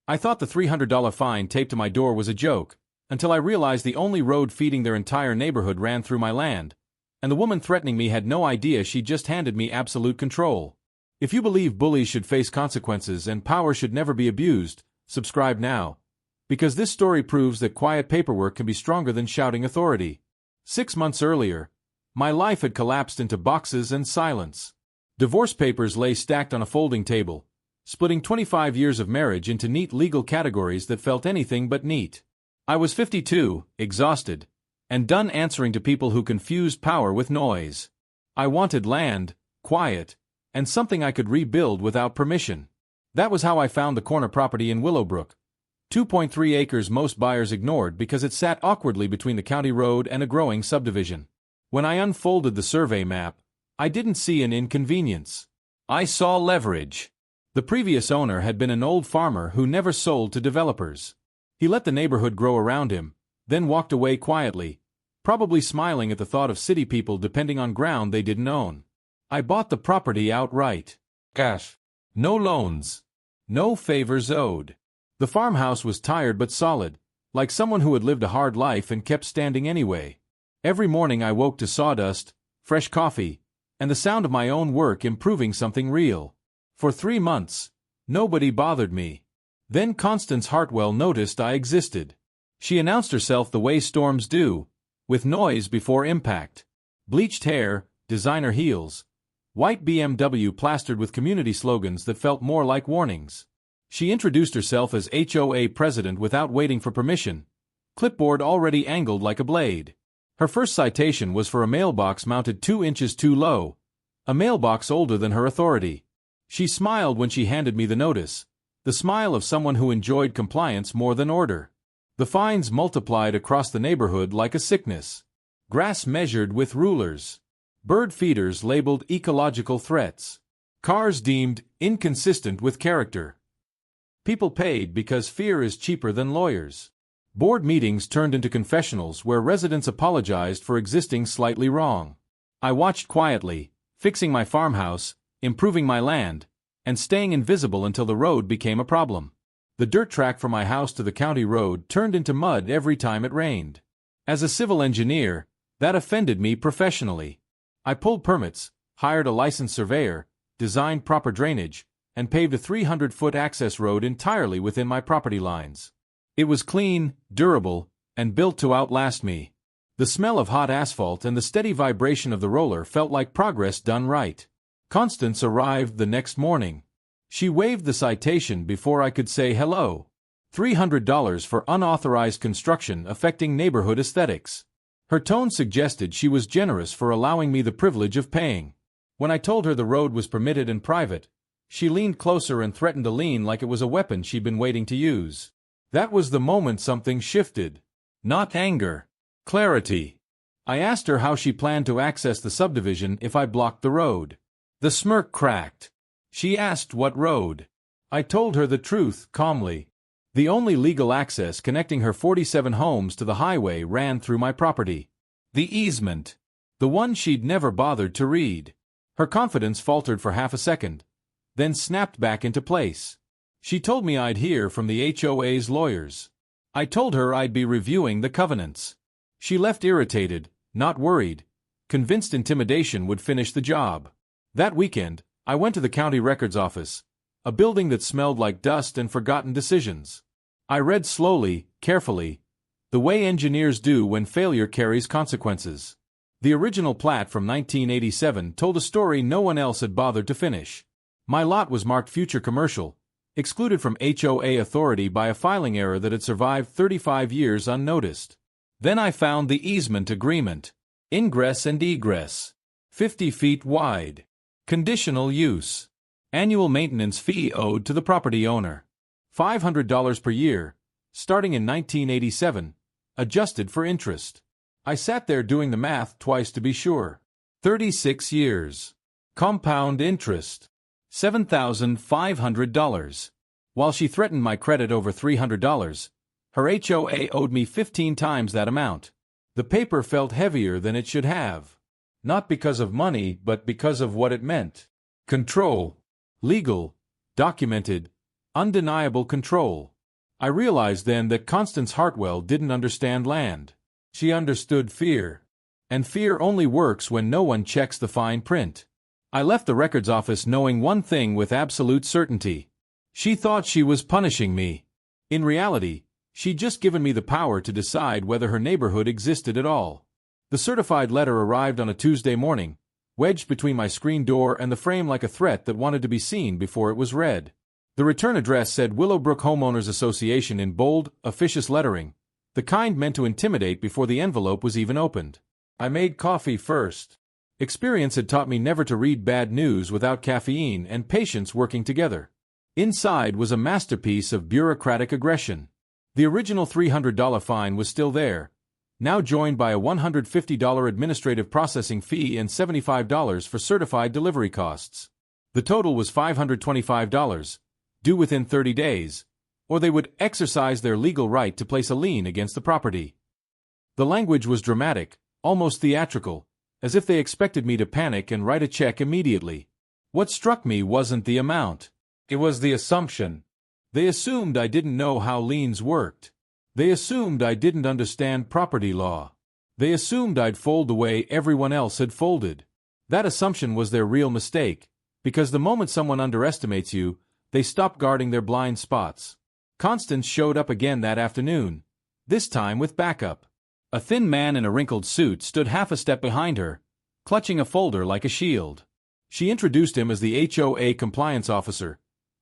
I thought the $300 fine taped to my door was a joke, until I realized the only road feeding their entire neighborhood ran through my land, and the woman threatening me had no idea she'd just handed me absolute control. If you believe bullies should face consequences and power should never be abused, subscribe now. Because this story proves that quiet paperwork can be stronger than shouting authority. 6 months earlier, my life had collapsed into boxes and silence. Divorce papers lay stacked on a folding table, splitting 25 years of marriage into neat legal categories that felt anything but neat. I was 52, exhausted, and done answering to people who confused power with noise. I wanted land, quiet, and something I could rebuild without permission. That was how I found the corner property in Willowbrook. 2.3 acres most buyers ignored because it sat awkwardly between the county road and a growing subdivision. When I unfolded the survey map, I didn't see an inconvenience. I saw leverage. The previous owner had been an old farmer who never sold to developers. He let the neighborhood grow around him, then walked away quietly, probably smiling at the thought of city people depending on ground they didn't own. I bought the property outright. Cash. No loans. No favors owed. The farmhouse was tired but solid, like someone who had lived a hard life and kept standing anyway. Every morning I woke to sawdust, fresh coffee, and the sound of my own work improving something real. For 3 months, nobody bothered me. Then Constance Hartwell noticed I existed. She announced herself the way storms do, with noise before impact. Bleached hair, designer heels, white BMW plastered with community slogans that felt more like warnings. She introduced herself as HOA president without waiting for permission, clipboard already angled like a blade. Her first citation was for a mailbox mounted 2 inches too low, a mailbox older than her authority. She smiled when she handed me the notice, the smile of someone who enjoyed compliance more than order. The fines multiplied across the neighborhood like a sickness. Grass measured with rulers. Bird feeders labeled ecological threats. Cars deemed inconsistent with character. People paid because fear is cheaper than lawyers. Board meetings turned into confessionals where residents apologized for existing slightly wrong. I watched quietly, fixing my farmhouse, improving my land, and staying invisible until the road became a problem. The dirt track from my house to the county road turned into mud every time it rained. As a civil engineer, that offended me professionally. I pulled permits, hired a licensed surveyor, designed proper drainage, and paved a 300-foot access road entirely within my property lines. It was clean, durable, and built to outlast me. The smell of hot asphalt and the steady vibration of the roller felt like progress done right. Constance arrived the next morning. She waived the citation before I could say hello. $300 for unauthorized construction affecting neighborhood aesthetics. Her tone suggested she was generous for allowing me the privilege of paying. When I told her the road was permitted and private, she leaned closer and threatened to lean like it was a weapon she'd been waiting to use. That was the moment something shifted. Not anger. Clarity. I asked her how she planned to access the subdivision if I blocked the road. The smirk cracked. She asked what road. I told her the truth calmly. The only legal access connecting her 47 homes to the highway ran through my property. The easement. The one she'd never bothered to read. Her confidence faltered for half a second, then snapped back into place. She told me I'd hear from the HOA's lawyers. I told her I'd be reviewing the covenants. She left irritated, not worried, convinced intimidation would finish the job. That weekend, I went to the county records office, a building that smelled like dust and forgotten decisions. I read slowly, carefully, the way engineers do when failure carries consequences. The original plat from 1987 told a story no one else had bothered to finish. My lot was marked future commercial, excluded from HOA authority by a filing error that had survived 35 years unnoticed. Then I found the easement agreement. Ingress and egress. 50 feet wide. Conditional use. Annual maintenance fee owed to the property owner. $500 per year, starting in 1987, adjusted for interest. I sat there doing the math twice to be sure. 36 years. Compound interest. $7,500. While she threatened my credit over $300, her HOA owed me 15 times that amount. The paper felt heavier than it should have. Not because of money, but because of what it meant. Control. Legal. Documented. Undeniable control. I realized then that Constance Hartwell didn't understand land. She understood fear. And fear only works when no one checks the fine print. I left the records office knowing one thing with absolute certainty. She thought she was punishing me. In reality, she'd just given me the power to decide whether her neighborhood existed at all. The certified letter arrived on a Tuesday morning, wedged between my screen door and the frame like a threat that wanted to be seen before it was read. The return address said Willowbrook Homeowners Association in bold, officious lettering, the kind meant to intimidate before the envelope was even opened. I made coffee first. Experience had taught me never to read bad news without caffeine and patience working together. Inside was a masterpiece of bureaucratic aggression. The original $300 fine was still there, now joined by a $150 administrative processing fee and $75 for certified delivery costs. The total was $525, due within 30 days, or they would exercise their legal right to place a lien against the property. The language was dramatic, almost theatrical, as if they expected me to panic and write a check immediately. What struck me wasn't the amount. It was the assumption. They assumed I didn't know how liens worked. They assumed I didn't understand property law. They assumed I'd fold the way everyone else had folded. That assumption was their real mistake, because the moment someone underestimates you, they stop guarding their blind spots. Constance showed up again that afternoon, this time with backup. A thin man in a wrinkled suit stood half a step behind her, clutching a folder like a shield. She introduced him as the HOA Compliance Officer,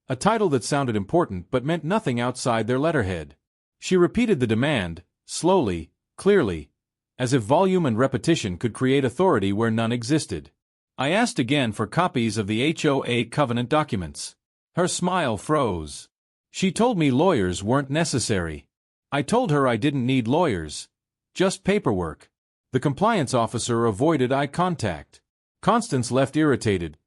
a title that sounded important but meant nothing outside their letterhead. She repeated the demand, slowly, clearly, as if volume and repetition could create authority where none existed. I asked again for copies of the HOA covenant documents. Her smile froze. She told me lawyers weren't necessary. I told her I didn't need lawyers, just paperwork. The compliance officer avoided eye contact. Constance left irritated,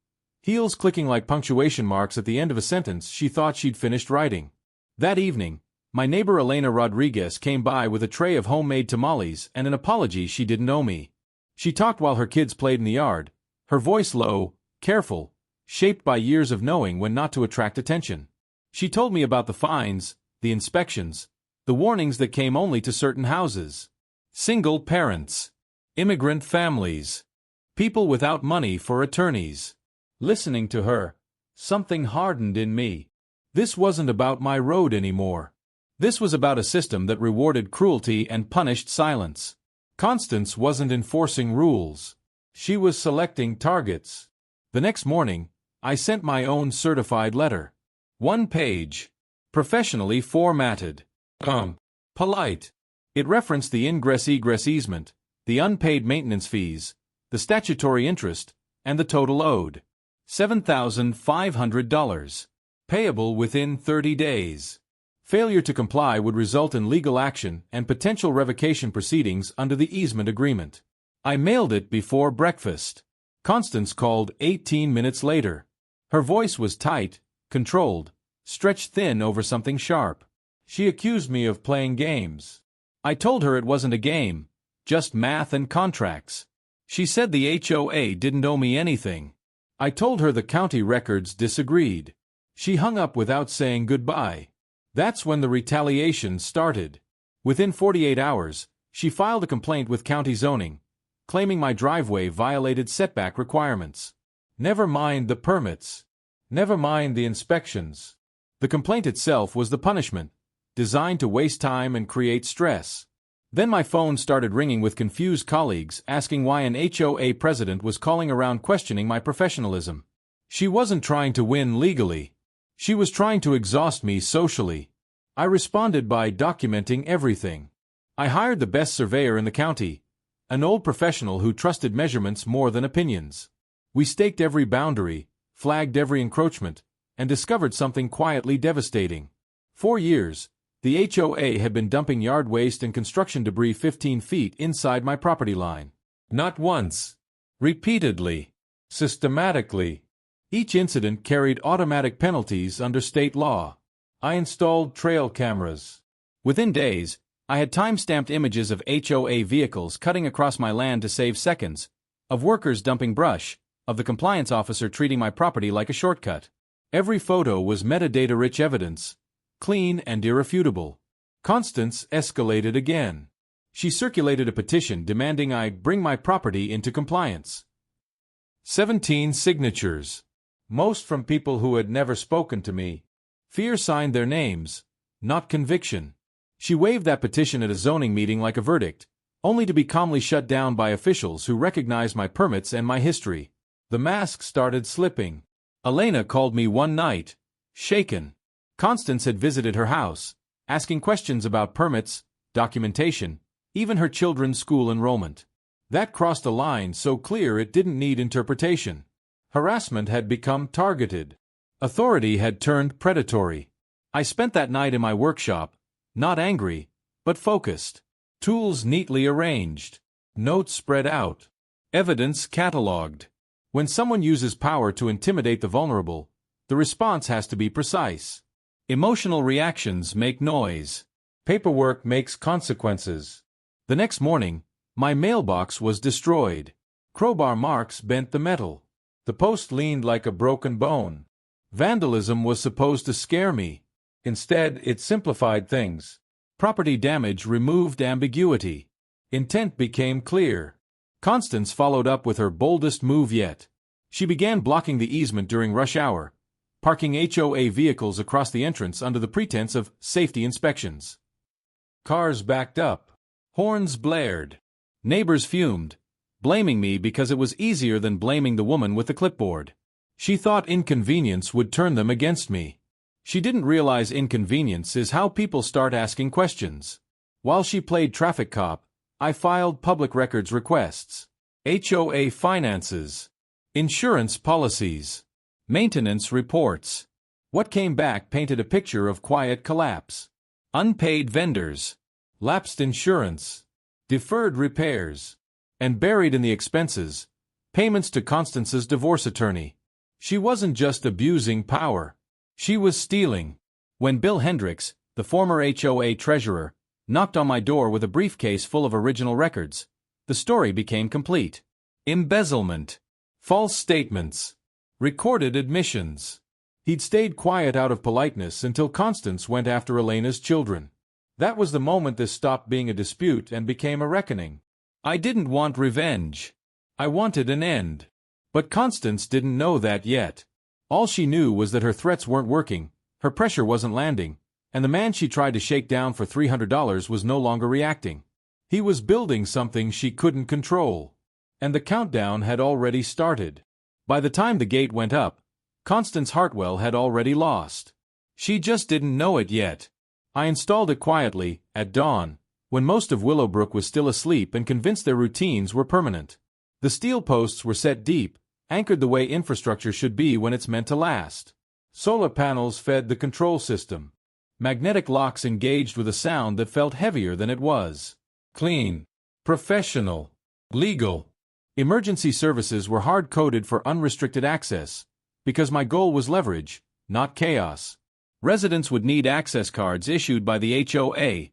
heels clicking like punctuation marks at the end of a sentence she thought she'd finished writing. That evening, my neighbor Elena Rodriguez came by with a tray of homemade tamales and an apology she didn't owe me. She talked while her kids played in the yard, her voice low, careful, shaped by years of knowing when not to attract attention. She told me about the fines, the inspections, the warnings that came only to certain houses. Single parents, immigrant families, people without money for attorneys. Listening to her, something hardened in me. This wasn't about my road anymore. This was about a system that rewarded cruelty and punished silence. Constance wasn't enforcing rules. She was selecting targets. The next morning, I sent my own certified letter. 1 page. Professionally formatted. Polite. It referenced the ingress-egress easement, the unpaid maintenance fees, the statutory interest, and the total owed. $7,500. Payable within 30 days. Failure to comply would result in legal action and potential revocation proceedings under the easement agreement. I mailed it before breakfast. Constance called 18 minutes later. Her voice was tight, controlled, stretched thin over something sharp. She accused me of playing games. I told her it wasn't a game, just math and contracts. She said the HOA didn't owe me anything. I told her the county records disagreed. She hung up without saying goodbye. That's when the retaliation started. Within 48 hours, she filed a complaint with county zoning, claiming my driveway violated setback requirements. Never mind the permits. Never mind the inspections. The complaint itself was the punishment, designed to waste time and create stress. Then my phone started ringing with confused colleagues asking why an HOA president was calling around questioning my professionalism. She wasn't trying to win legally. She was trying to exhaust me socially. I responded by documenting everything. I hired the best surveyor in the county, an old professional who trusted measurements more than opinions. We staked every boundary, flagged every encroachment, and discovered something quietly devastating. 4 years, the HOA had been dumping yard waste and construction debris 15 feet inside my property line. Not once. Repeatedly. Systematically. Each incident carried automatic penalties under state law. I installed trail cameras. Within days, I had time-stamped images of HOA vehicles cutting across my land to save seconds, of workers dumping brush, of the compliance officer treating my property like a shortcut. Every photo was metadata-rich evidence, clean and irrefutable. Constance escalated again. She circulated a petition demanding I bring my property into compliance. 17 signatures. Most from people who had never spoken to me. Fear signed their names, not conviction. She waved that petition at a zoning meeting like a verdict, only to be calmly shut down by officials who recognized my permits and my history. The mask started slipping. Elena called me one night, shaken. Constance had visited her house, asking questions about permits, documentation, even her children's school enrollment. That crossed a line so clear it didn't need interpretation. Harassment had become targeted. Authority had turned predatory. I spent that night in my workshop, not angry, but focused. Tools neatly arranged. Notes spread out. Evidence catalogued. When someone uses power to intimidate the vulnerable, the response has to be precise. Emotional reactions make noise. Paperwork makes consequences. The next morning, my mailbox was destroyed. Crowbar marks bent the metal. The post leaned like a broken bone. Vandalism was supposed to scare me. Instead, it simplified things. Property damage removed ambiguity. Intent became clear. Constance followed up with her boldest move yet. She began blocking the easement during rush hour, parking HOA vehicles across the entrance under the pretense of safety inspections. Cars backed up. Horns blared. Neighbors fumed, blaming me because it was easier than blaming the woman with the clipboard. She thought inconvenience would turn them against me. She didn't realize inconvenience is how people start asking questions. While she played traffic cop, I filed public records requests. HOA finances. Insurance policies. Maintenance reports. What came back painted a picture of quiet collapse. Unpaid vendors. Lapsed insurance. Deferred repairs. And buried in the expenses, payments to Constance's divorce attorney. She wasn't just abusing power. She was stealing. When Bill Hendricks, the former HOA treasurer, knocked on my door with a briefcase full of original records, the story became complete. Embezzlement. False statements. Recorded admissions. He'd stayed quiet out of politeness until Constance went after Elena's children. That was the moment this stopped being a dispute and became a reckoning. I didn't want revenge. I wanted an end. But Constance didn't know that yet. All she knew was that her threats weren't working, her pressure wasn't landing, and the man she tried to shake down for $300 was no longer reacting. He was building something she couldn't control. And the countdown had already started. By the time the gate went up, Constance Hartwell had already lost. She just didn't know it yet. I installed it quietly, at dawn, when most of Willowbrook was still asleep and convinced their routines were permanent. The steel posts were set deep, anchored the way infrastructure should be when it's meant to last. Solar panels fed the control system. Magnetic locks engaged with a sound that felt heavier than it was. Clean. Professional. Legal. Emergency services were hard-coded for unrestricted access, because my goal was leverage, not chaos. Residents would need access cards issued by the HOA,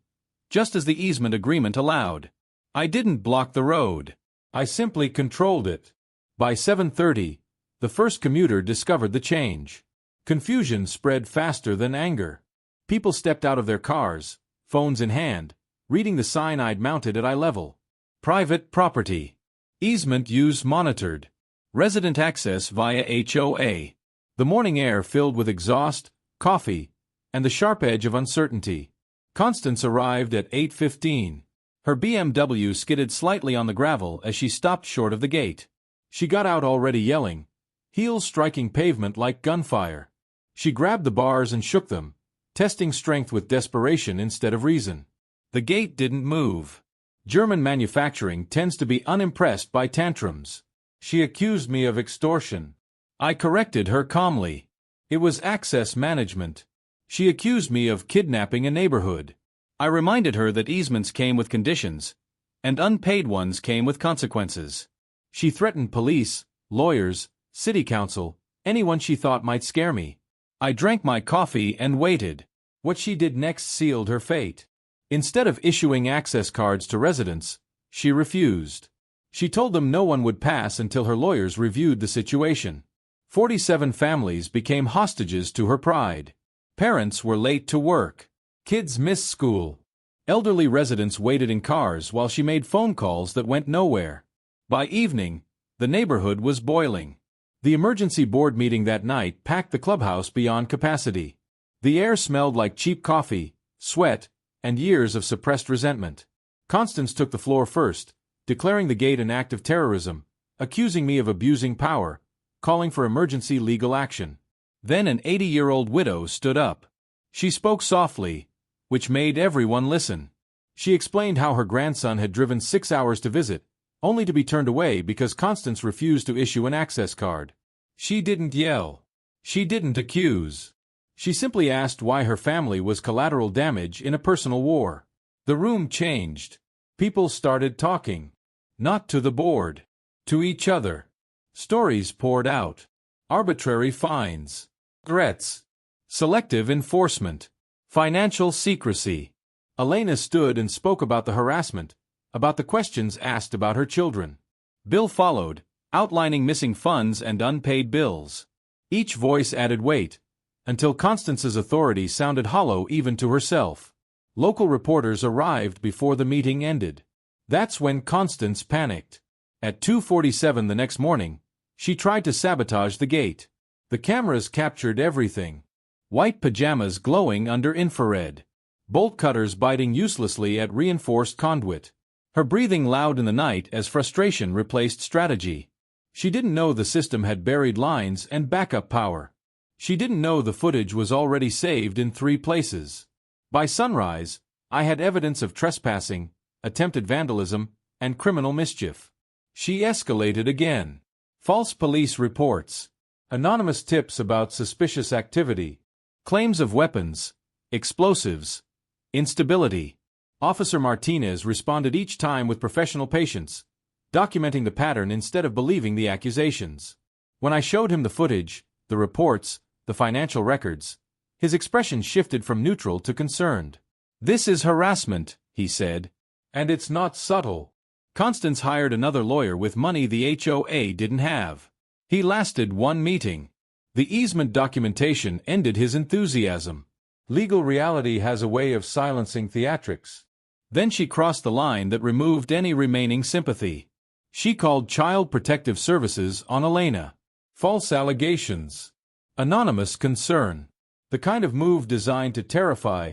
just as the easement agreement allowed. I didn't block the road. I simply controlled it. By 7:30, the first commuter discovered the change. Confusion spread faster than anger. People stepped out of their cars, phones in hand, reading the sign I'd mounted at eye level. Private property. Easement use monitored. Resident access via HOA. The morning air filled with exhaust, coffee, and the sharp edge of uncertainty. Constance arrived at 8:15. Her BMW skidded slightly on the gravel as she stopped short of the gate. She got out already yelling, heels striking pavement like gunfire. She grabbed the bars and shook them, testing strength with desperation instead of reason. The gate didn't move. German manufacturing tends to be unimpressed by tantrums. She accused me of extortion. I corrected her calmly. It was access management. She accused me of kidnapping a neighborhood. I reminded her that easements came with conditions, and unpaid ones came with consequences. She threatened police, lawyers, city council, anyone she thought might scare me. I drank my coffee and waited. What she did next sealed her fate. Instead of issuing access cards to residents, she refused. She told them no one would pass until her lawyers reviewed the situation. 47 families became hostages to her pride. Parents were late to work. Kids missed school. Elderly residents waited in cars while she made phone calls that went nowhere. By evening, the neighborhood was boiling. The emergency board meeting that night packed the clubhouse beyond capacity. The air smelled like cheap coffee, sweat, and years of suppressed resentment. Constance took the floor first, declaring the gate an act of terrorism, accusing me of abusing power, calling for emergency legal action. Then an 80-year-old widow stood up. She spoke softly, which made everyone listen. She explained how her grandson had driven 6 hours to visit, only to be turned away because Constance refused to issue an access card. She didn't yell. She didn't accuse. She simply asked why her family was collateral damage in a personal war. The room changed. People started talking. Not to the board. To each other. Stories poured out. Arbitrary fines. Threats. Selective enforcement. Financial secrecy. Elena stood and spoke about the harassment, about the questions asked about her children. Bill followed, outlining missing funds and unpaid bills. Each voice added weight, until Constance's authority sounded hollow even to herself. Local reporters arrived before the meeting ended. That's when Constance panicked. At 2:47 the next morning, she tried to sabotage the gate. The cameras captured everything. White pajamas glowing under infrared. Bolt cutters biting uselessly at reinforced conduit. Her breathing loud in the night as frustration replaced strategy. She didn't know the system had buried lines and backup power. She didn't know the footage was already saved in 3 places. By sunrise, I had evidence of trespassing, attempted vandalism, and criminal mischief. She escalated again. False police reports. Anonymous tips about suspicious activity. Claims of weapons, explosives, instability. Officer Martinez responded each time with professional patience, documenting the pattern instead of believing the accusations. When I showed him the footage, the reports, the financial records, his expression shifted from neutral to concerned. "This is harassment," he said. "And it's not subtle." Constance hired another lawyer with money the HOA didn't have. He lasted 1 meeting. The easement documentation ended his enthusiasm. Legal reality has a way of silencing theatrics. Then she crossed the line that removed any remaining sympathy. She called Child Protective Services on Elena. False allegations. Anonymous concern. The kind of move designed to terrify,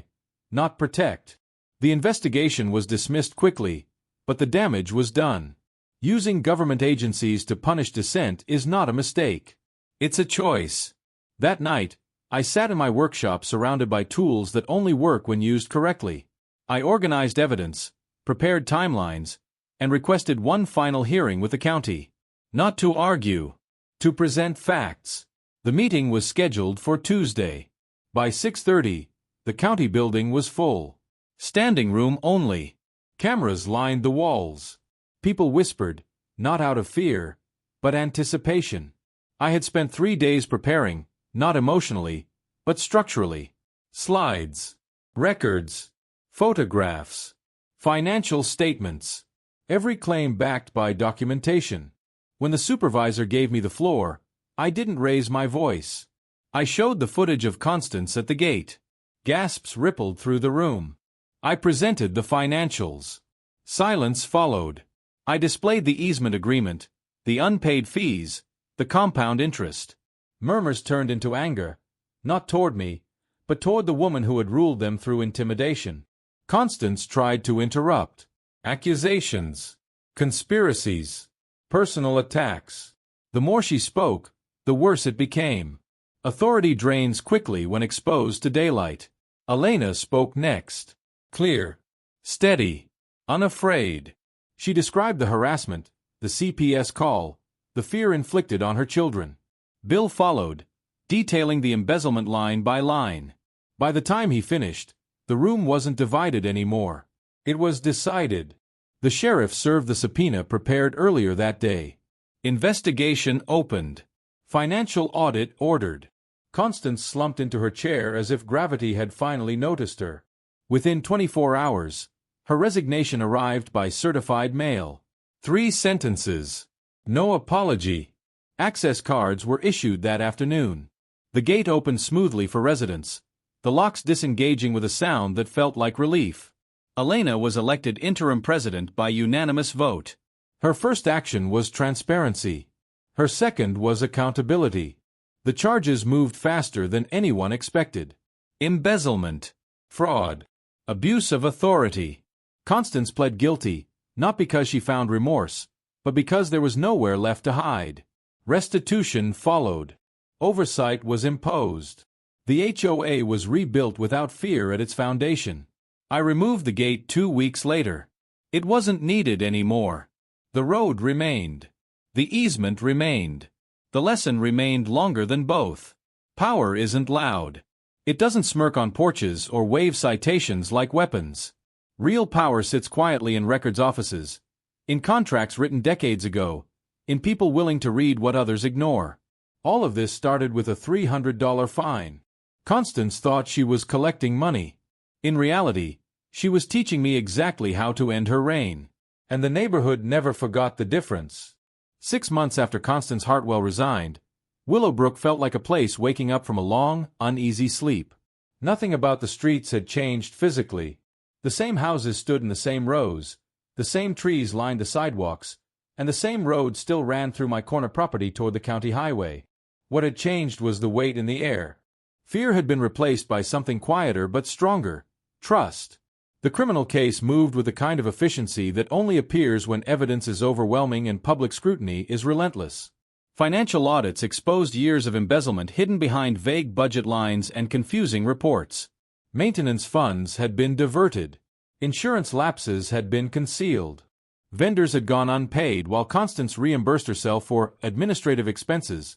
not protect. The investigation was dismissed quickly, but the damage was done. Using government agencies to punish dissent is not a mistake. It's a choice. That night, I sat in my workshop surrounded by tools that only work when used correctly. I organized evidence, prepared timelines, and requested one final hearing with the county. Not to argue, to present facts. The meeting was scheduled for Tuesday. By 6:30, the county building was full. Standing room only. Cameras lined the walls. People whispered, not out of fear, but anticipation. I had spent 3 days preparing, not emotionally, but structurally. Slides, records, photographs, financial statements. Every claim backed by documentation. When the supervisor gave me the floor, I didn't raise my voice. I showed the footage of Constance at the gate. Gasps rippled through the room. I presented the financials. Silence followed. I displayed the easement agreement, the unpaid fees, the compound interest. Murmurs turned into anger, not toward me, but toward the woman who had ruled them through intimidation. Constance tried to interrupt. Accusations, conspiracies, personal attacks. The more she spoke, the worse it became. Authority drains quickly when exposed to daylight. Elena spoke next. Clear, steady, unafraid. She described the harassment, the CPS call, the fear inflicted on her children. Bill followed, detailing the embezzlement line by line. By the time he finished, the room wasn't divided anymore. It was decided. The sheriff served the subpoena prepared earlier that day. Investigation opened. Financial audit ordered. Constance slumped into her chair as if gravity had finally noticed her. Within 24 hours, her resignation arrived by certified mail. 3 sentences. No apology. Access cards were issued that afternoon. The gate opened smoothly for residents. the locks disengaging with a sound that felt like relief. Elena was elected interim president by unanimous vote. Her first action was transparency. Her second was accountability. The charges moved faster than anyone expected. Embezzlement, fraud, abuse of authority. Constance pled guilty, not because she found remorse, but because there was nowhere left to hide. Restitution followed. Oversight was imposed. The HOA was rebuilt without fear at its foundation. I removed the gate 2 weeks later. It wasn't needed anymore. The road remained. The easement remained. The lesson remained longer than both. Power isn't loud. It doesn't smirk on porches or wave citations like weapons. Real power sits quietly in records offices, in contracts written decades ago, in people willing to read what others ignore. All of this started with a $300 fine. Constance thought she was collecting money. In reality, she was teaching me exactly how to end her reign. And the neighborhood never forgot the difference. 6 months after Constance Hartwell resigned, Willowbrook felt like a place waking up from a long, uneasy sleep. Nothing about the streets had changed physically. The same houses stood in the same rows, the same trees lined the sidewalks, and the same road still ran through my corner property toward the county highway. What had changed was the weight in the air. Fear had been replaced by something quieter but stronger: trust. The criminal case moved with the kind of efficiency that only appears when evidence is overwhelming and public scrutiny is relentless. Financial audits exposed years of embezzlement hidden behind vague budget lines and confusing reports. Maintenance funds had been diverted. Insurance lapses had been concealed. Vendors had gone unpaid while Constance reimbursed herself for administrative expenses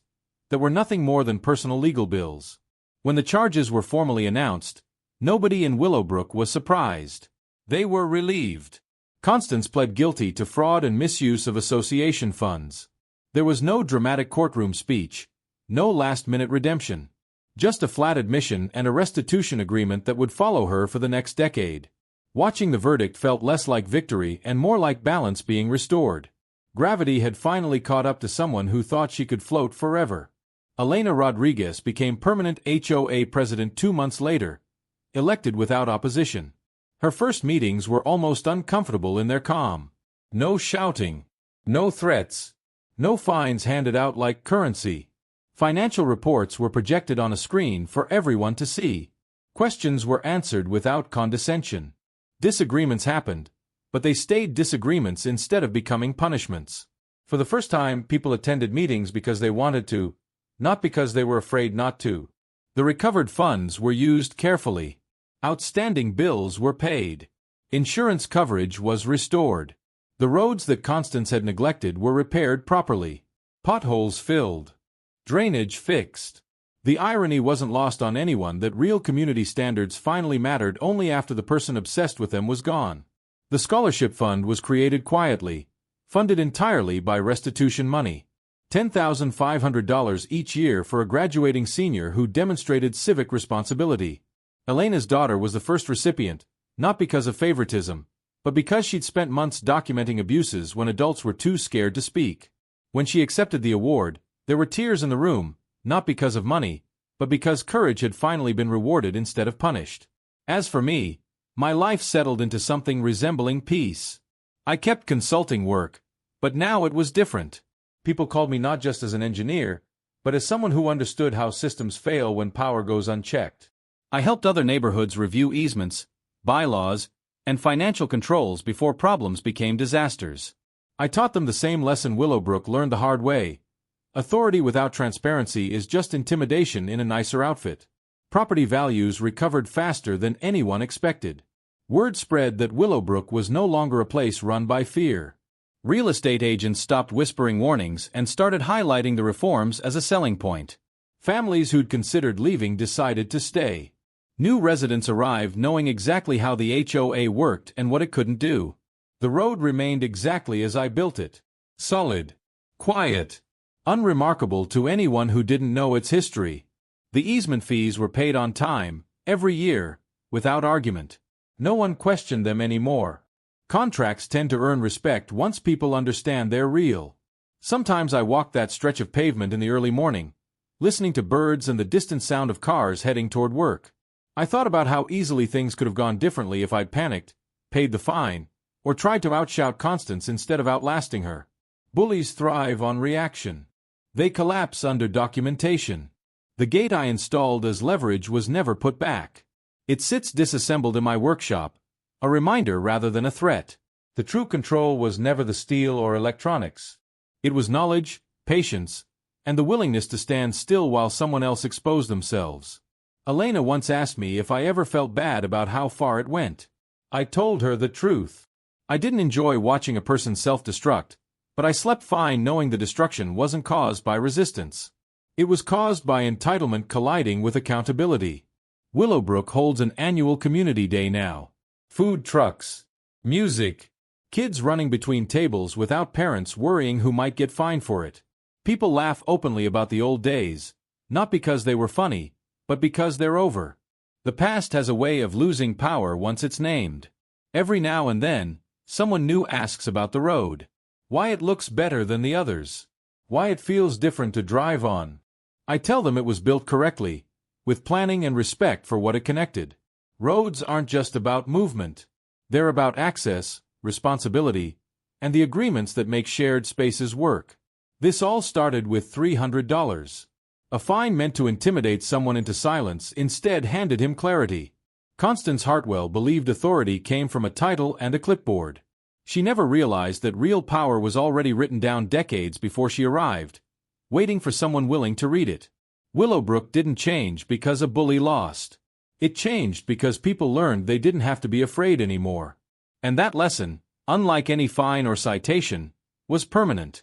that were nothing more than personal legal bills. When the charges were formally announced, nobody in Willowbrook was surprised. They were relieved. Constance pled guilty to fraud and misuse of association funds. There was no dramatic courtroom speech, no last-minute redemption. Just a flat admission and a restitution agreement that would follow her for the next decade. Watching the verdict felt less like victory and more like balance being restored. Gravity had finally caught up to someone who thought she could float forever. Elena Rodriguez became permanent HOA president 2 months later, elected without opposition. Her first meetings were almost uncomfortable in their calm. No shouting. No threats. No fines handed out like currency. Financial reports were projected on a screen for everyone to see. Questions were answered without condescension. Disagreements happened, but they stayed disagreements instead of becoming punishments. For the first time, people attended meetings because they wanted to, not because they were afraid not to. The recovered funds were used carefully. Outstanding bills were paid. Insurance coverage was restored. The roads that Constance had neglected were repaired properly. Potholes filled. Drainage fixed. The irony wasn't lost on anyone that real community standards finally mattered only after the person obsessed with them was gone. The scholarship fund was created quietly, funded entirely by restitution money. $10,500 each year for a graduating senior who demonstrated civic responsibility. Elena's daughter was the first recipient, not because of favoritism, but because she'd spent months documenting abuses when adults were too scared to speak. When she accepted the award, there were tears in the room, not because of money, but because courage had finally been rewarded instead of punished. As for me, my life settled into something resembling peace. I kept consulting work, but now it was different. People called me not just as an engineer, but as someone who understood how systems fail when power goes unchecked. I helped other neighborhoods review easements, bylaws, and financial controls before problems became disasters. I taught them the same lesson Willowbrook learned the hard way. Authority without transparency is just intimidation in a nicer outfit. Property values recovered faster than anyone expected. Word spread that Willowbrook was no longer a place run by fear. Real estate agents stopped whispering warnings and started highlighting the reforms as a selling point. Families who'd considered leaving decided to stay. New residents arrived knowing exactly how the HOA worked and what it couldn't do. The road remained exactly as I built it. Solid. Quiet. Unremarkable to anyone who didn't know its history. The easement fees were paid on time, every year, without argument. No one questioned them anymore. Contracts tend to earn respect once people understand they're real. Sometimes I walked that stretch of pavement in the early morning, listening to birds and the distant sound of cars heading toward work. I thought about how easily things could have gone differently if I'd panicked, paid the fine, or tried to outshout Constance instead of outlasting her. Bullies thrive on reaction. They collapse under documentation. The gate I installed as leverage was never put back. It sits disassembled in my workshop, a reminder rather than a threat. The true control was never the steel or electronics. It was knowledge, patience, and the willingness to stand still while someone else exposed themselves. Elena once asked me if I ever felt bad about how far it went. I told her the truth. I didn't enjoy watching a person self-destruct, but I slept fine knowing the destruction wasn't caused by resistance. It was caused by entitlement colliding with accountability. Willowbrook holds an annual community day now. Food trucks, music, kids running between tables without parents worrying who might get fined for it. People laugh openly about the old days, not because they were funny, but because they're over. The past has a way of losing power once it's named. Every now and then, someone new asks about the road. Why it looks better than the others. Why it feels different to drive on. I tell them it was built correctly, with planning and respect for what it connected. Roads aren't just about movement. They're about access, responsibility, and the agreements that make shared spaces work. This all started with $300. A fine meant to intimidate someone into silence instead handed him clarity. Constance Hartwell believed authority came from a title and a clipboard. She never realized that real power was already written down decades before she arrived, waiting for someone willing to read it. Willowbrook didn't change because a bully lost. It changed because people learned they didn't have to be afraid anymore. And that lesson, unlike any fine or citation, was permanent.